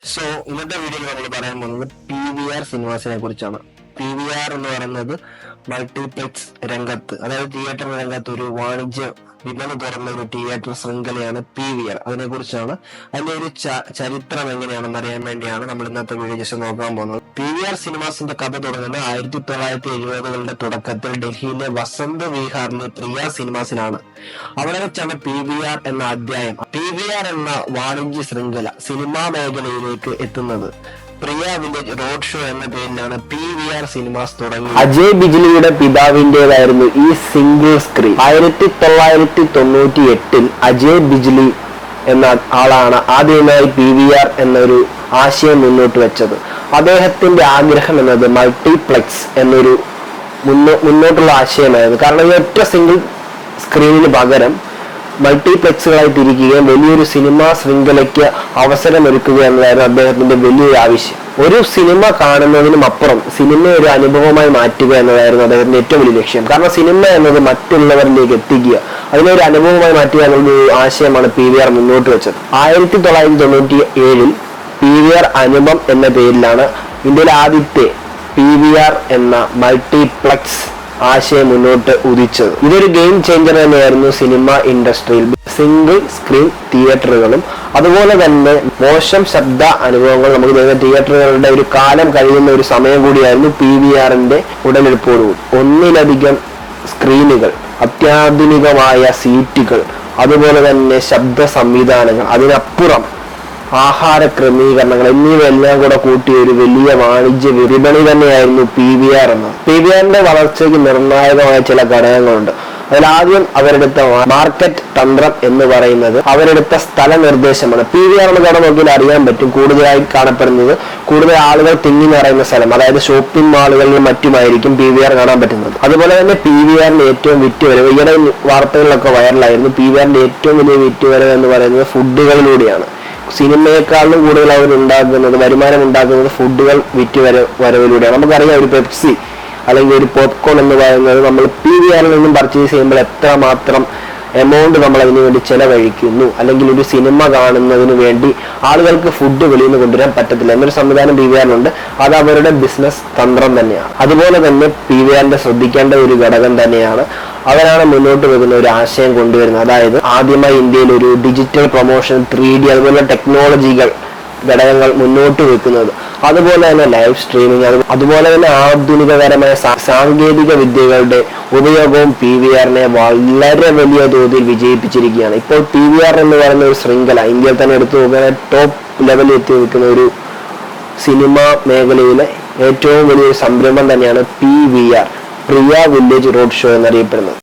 So ഇന്നത്തെ വീഡിയോയിൽ നമ്മൾ പറയാൻ പോകുന്നത് PVR സിനിമാസിനെ കുറിച്ചാണ്. PVR എന്ന് പറയുന്നത് മൾട്ടിപ്ലെക്സ് രംഗത്ത്, അതായത് തിയേറ്റർ രംഗത്ത് ഒരു വാണിജ്യ വിപണി തുറന്ന ഒരു തിയേറ്റർ ശൃംഖലയാണ് PVR. അതിനെ കുറിച്ചാണ്, അതിന്റെ ഒരു ചരിത്രം എങ്ങനെയാണെന്ന് അറിയാൻ വേണ്ടിയാണ് നമ്മൾ ഇന്നത്തെ വീഡിയോ ജസ്റ്റ് നോക്കാൻ പോകുന്നത്. PVR സിനിമാസിന്റെ കഥ തുടങ്ങുന്നത് 1970കളുടെ തുടക്കത്തിൽ ഡൽഹിയിലെ വസന്ത് വിഹാറിലെ പ്രിയ സിനിമാസിലാണ്. അവിടെ വെച്ചാണ് PVR എന്ന അധ്യായം, PVR എന്ന വാണിജ്യ ശൃംഖല സിനിമാ മേഖലയിലേക്ക് എത്തുന്നത്. പ്രിയ വില്ലേജ് റോഡ് ഷോ എന്ന പേരിലാണ് PVR സിനിമാസ് തുടങ്ങി. അജയ് ബിജ്ലിയുടെ പിതാവിന്റേതായിരുന്നു ഈ സിംഗിൾ സ്ക്രീൻ. 1998 അജയ് ബിജ്ലി എന്ന ആളാണ് ആദ്യമായി PVR എന്നൊരു ആശയം മുന്നോട്ട് വെച്ചത്. അദ്ദേഹത്തിന്റെ ആഗ്രഹം എന്നത് മൾട്ടിപ്ലെക്സ് എന്നൊരു മുന്നോട്ടുള്ള ആശയമായിരുന്നു. കാരണം ഈ ഒറ്റ സിംഗിൾ സ്ക്രീനിന് പകരം മൾട്ടിപ്ലെക്സുകളായി തിരിക്കുകയും വലിയൊരു സിനിമാ ശൃംഖലയ്ക്ക് അവസരമൊരുക്കുക എന്നതായിരുന്നു അദ്ദേഹത്തിന്റെ വലിയൊരു ആവശ്യം. ഒരു സിനിമ കാണുന്നതിനും അപ്പുറം സിനിമയെ ഒരു അനുഭവമായി മാറ്റുക എന്നതായിരുന്നു അദ്ദേഹത്തിന്റെ ഏറ്റവും വലിയ ലക്ഷ്യം. കാരണം സിനിമ എന്നത് മറ്റുള്ളവരിലേക്ക് എത്തിക്കുക, അതിനൊരു അനുഭവമായി മാറ്റുക എന്നുള്ള ആശയമാണ് PVR മുന്നോട്ട് വെച്ചത്. 1997 PVR അനുപം എന്ന പേരിലാണ് ഇന്ത്യയിലെ ആദ്യത്തെ PVR എന്ന മൾട്ടിപ്ലെക്സ് ആശയം മുന്നോട്ട് ഉദിച്ചത്. ഇതൊരു ഗെയിം ചേഞ്ചർ തന്നെയായിരുന്നു സിനിമ ഇൻഡസ്ട്രിയിൽ. സിംഗിൾ സ്ക്രീൻ തിയേറ്ററുകളും അതുപോലെ തന്നെ മോശം ശബ്ദ അനുഭവങ്ങൾ നമുക്ക് തരുന്ന തിയേറ്ററുകളുടെ ഒരു കാലം കഴിയുന്ന ഒരു സമയം കൂടിയായിരുന്നു PVRന്റെ ഉടലെടുപ്പോടുകൂടി. ഒന്നിലധികം സ്ക്രീനുകൾ, അത്യാധുനികമായ സീറ്റുകൾ, അതുപോലെ തന്നെ ശബ്ദ സംവിധാനങ്ങൾ, അതിനപ്പുറം ആഹാര ക്രമീകരണങ്ങൾ എന്നിവയെല്ലാം കൂടെ കൂട്ടിയ ഒരു വലിയ വാണിജ്യ വിപണി തന്നെയായിരുന്നു PVR എന്നത്. PVRന്റെ വളർച്ചയ്ക്ക് നിർണായകമായ ചില ഘടകങ്ങളുണ്ട്. അതിലാദ്യം അവരെടുത്ത മാർക്കറ്റ് തന്ത്രം എന്ന് പറയുന്നത് അവരെടുത്ത സ്ഥല നിർദ്ദേശമാണ്. PVR എന്ന് കട നോക്കിയാൽ അറിയാൻ പറ്റും, കൂടുതലായി കാണപ്പെടുന്നത് കൂടുതൽ ആളുകൾ തിങ്ങി നിറയുന്ന സ്ഥലം, അതായത് ഷോപ്പിംഗ് മാളുകളിലും മറ്റുമായിരിക്കും PVR കാണാൻ പറ്റുന്നത്. അതുപോലെ തന്നെ PVRന്റെ ഏറ്റവും വിറ്റുവരവ്, ഈയിടെ വാർത്തകളിലൊക്കെ വൈറലായിരുന്നു, PVRന്റെ ഏറ്റവും വലിയ വിറ്റുവരവ് എന്ന് പറയുന്നത് ഫുഡുകളിലൂടെയാണ്. സിനിമയെക്കാളും കൂടുതൽ അവർ ഉണ്ടാക്കുന്നത്, വരുമാനം ഉണ്ടാക്കുന്നത് ഫുഡുകൾ വരവിലൂടെയാണ്. നമുക്കറിയാം, ഒരു പെപ്സി അല്ലെങ്കിൽ ഒരു പോപ്കോൺ എന്ന് പറയുന്നത് നമ്മൾ PVRൽ നിന്നും പർച്ചേസ് ചെയ്യുമ്പോൾ എത്രമാത്രം എമൗണ്ട് നമ്മൾ അതിനു വേണ്ടി ചെലവഴിക്കുന്നു. അല്ലെങ്കിൽ ഒരു സിനിമ കാണുന്നതിന് വേണ്ടി ആളുകൾക്ക് ഫുഡ് വെളിയിൽ നിന്ന് കൊണ്ടുവരാൻ പറ്റത്തില്ല എന്നൊരു സംവിധാനം PVRലുണ്ട്. അത് അവരുടെ ബിസിനസ് തന്ത്രം തന്നെയാണ്. അതുപോലെ തന്നെ PVRന്റെ ശ്രദ്ധിക്കേണ്ട ഒരു ഘടകം തന്നെയാണ്, അവരാണ് മുന്നോട്ട് വെക്കുന്ന ഒരു ആശയം കൊണ്ടുവരുന്നത്. അതായത് ആദ്യമായി ഇന്ത്യയിൽ ഒരു ഡിജിറ്റൽ പ്രൊമോഷൻ, 3D അതുപോലെ ടെക്നോളജികൾ ഘടകങ്ങൾ മുന്നോട്ട് വെക്കുന്നത്. അതുപോലെ തന്നെ ലൈവ് സ്ട്രീമിംഗ്, അതുപോലെ തന്നെ ആധുനികകരമായ സാങ്കേതിക വിദ്യകളുടെ ഉപയോഗവും PVRനെ വളരെ വലിയ തോതിൽ വിജയിപ്പിച്ചിരിക്കുകയാണ്. ഇപ്പോൾ PVR എന്ന് പറയുന്ന ഒരു ശൃംഖല ഇന്ത്യയിൽ തന്നെ എടുത്തു നോക്കുകയാണെങ്കിൽ ടോപ്പ് ലെവലിൽ എത്തി നിൽക്കുന്ന ഒരു സിനിമാ മേഖലയിലെ ഏറ്റവും വലിയൊരു സംരംഭം തന്നെയാണ് PVR, പ്രിയ വില്ലേജ് റോഡ് ഷോ എന്നറിയപ്പെടുന്നത്.